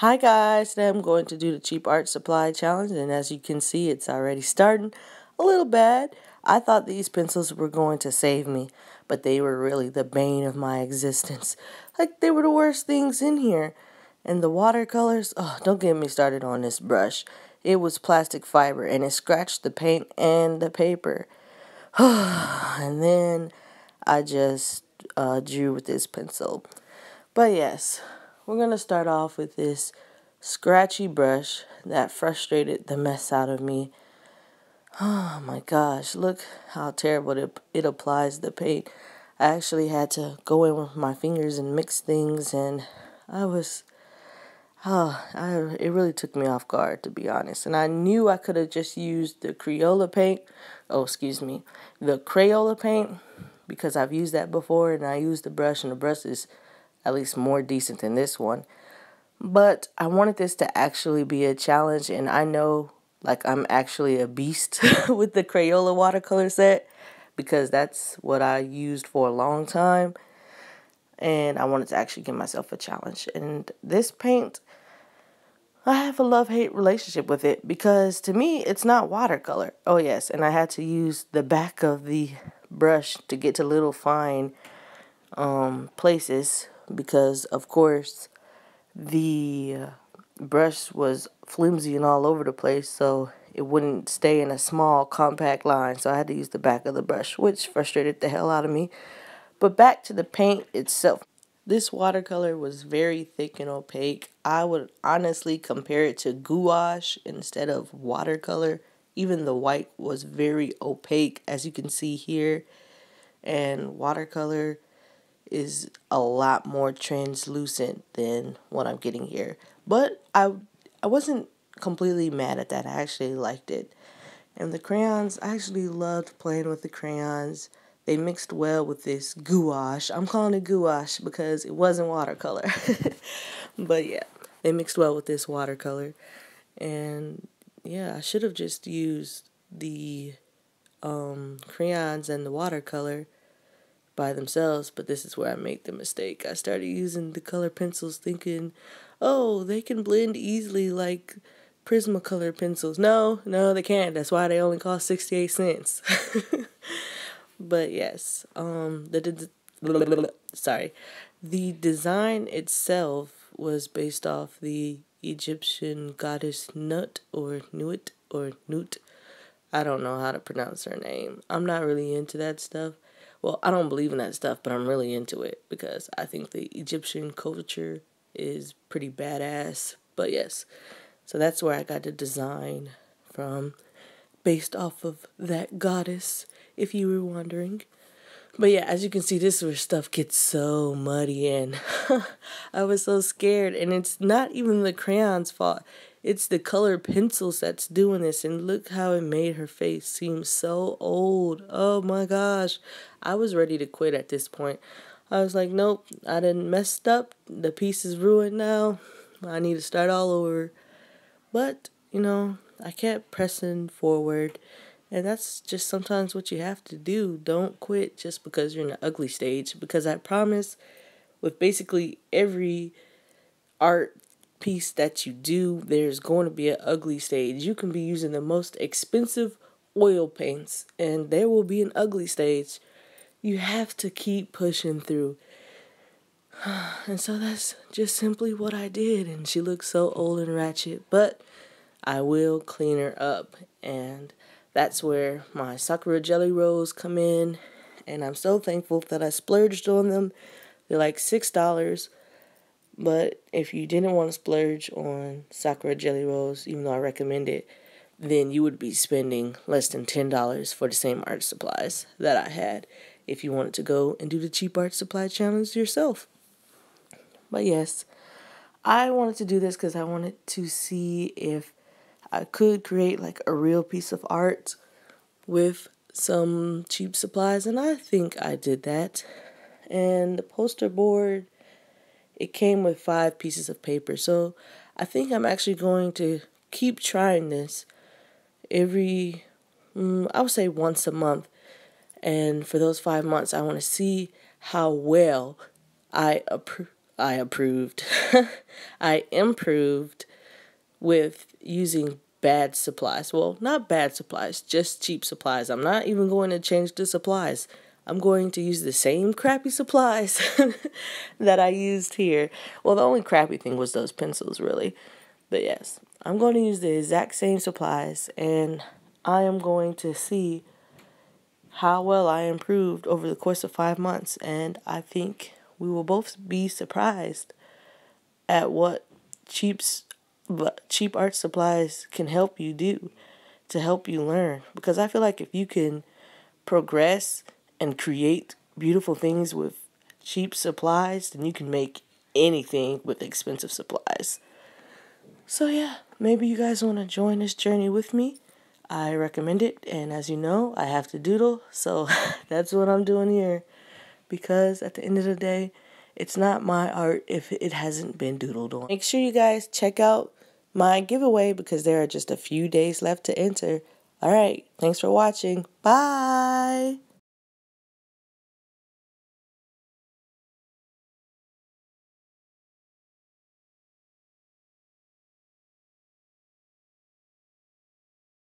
Hi guys, today I'm going to do the cheap art supply challenge, and as you can see it's already starting a little bad. I thought these pencils were going to save me, but they were really the bane of my existence. Like, they were the worst things in here. And the watercolors, oh, don't get me started on this brush. It was plastic fiber and it scratched the paint and the paper. And then I just drew with this pencil. But yes, we're going to start off with this scratchy brush that frustrated the mess out of me. Oh my gosh, look how terrible it applies the paint. I actually had to go in with my fingers and mix things, and it really took me off guard, to be honest. And I knew I could have just used the Crayola paint, the Crayola paint, because I've used that before, and I used the brush, and the brush is at least more decent than this one. But I wanted this to actually be a challenge, and I know, like, I'm actually a beast with the Crayola watercolor set, because that's what I used for a long time, and I wanted to actually give myself a challenge. And this paint, I have a love-hate relationship with it, because to me, it's not watercolor. Oh yes, and I had to use the back of the brush to get to little fine places, because of course the brush was flimsy and all over the place, so it wouldn't stay in a small compact line, so I had to use the back of the brush, which frustrated the hell out of me. But back to the paint itself. This watercolor was very thick and opaque. I would honestly compare it to gouache instead of watercolor. Even the white was very opaque, as you can see here, and watercolor is a lot more translucent than what I'm getting here. But I wasn't completely mad at that. I actually liked it. And the crayons, I actually loved playing with the crayons. They mixed well with this gouache. I'm calling it gouache because it wasn't watercolor. But yeah, they mixed well with this watercolor. And yeah, I should have just used the crayons and the watercolor by themselves, but this is where I make the mistake. I started using the color pencils thinking, oh, they can blend easily like Prismacolor pencils. No, they can't. That's why they only cost 68 cents. But yes, the design itself was based off the Egyptian goddess Nut or Nuit or Nut. I don't know how to pronounce her name. I'm not really into that stuff. Well, I don't believe in that stuff, but I'm really into it because I think the Egyptian culture is pretty badass. But yes, so that's where I got the design from, based off of that goddess, if you were wondering. But yeah, as you can see, this is where stuff gets so muddy, and I was so scared. And it's not even the crayon's fault. It's the color pencils that's doing this. And look how it made her face seem so old. Oh my gosh. I was ready to quit at this point. I was like, nope, I done messed up. The piece is ruined now. I need to start all over. But, I kept pressing forward. And that's just sometimes what you have to do. Don't quit just because you're in the ugly stage. Because I promise, with basically every art piece that you do, there's going to be an ugly stage. You can be using the most expensive oil paints, and there will be an ugly stage. You have to keep pushing through. And so that's just simply what I did. And she looks so old and ratchet. But I will clean her up, and that's where my Sakura Jelly Rolls come in, and I'm so thankful that I splurged on them. They're like $6, but if you didn't want to splurge on Sakura Jelly Rolls, even though I recommend it, then you would be spending less than $10 for the same art supplies that I had if you wanted to go and do the cheap art supply challenge yourself. But yes, I wanted to do this because I wanted to see if I could create like a real piece of art with some cheap supplies, and I think I did that. And the poster board, it came with 5 pieces of paper, so I think I'm actually going to keep trying this every, I would say once a month, and for those 5 months I want to see how well I I improved. I improved with using bad supplies. Well, not bad supplies, just cheap supplies. I'm not even going to change the supplies. I'm going to use the same crappy supplies that I used here. Well, the only crappy thing was those pencils, really. But yes, I'm going to use the exact same supplies, and I am going to see how well I improved over the course of 5 months. And I think we will both be surprised at what cheap art supplies can help you do to help you learn. Because I feel like if you can progress and create beautiful things with cheap supplies, then you can make anything with expensive supplies. So yeah, maybe you guys want to join this journey with me. I recommend it, and as you know, I have to doodle, so that's what I'm doing here. Because at the end of the day, it's not my art if it hasn't been doodled on. Make sure you guys check out my giveaway because there are just a few days left to enter. Alright, thanks for watching. Bye!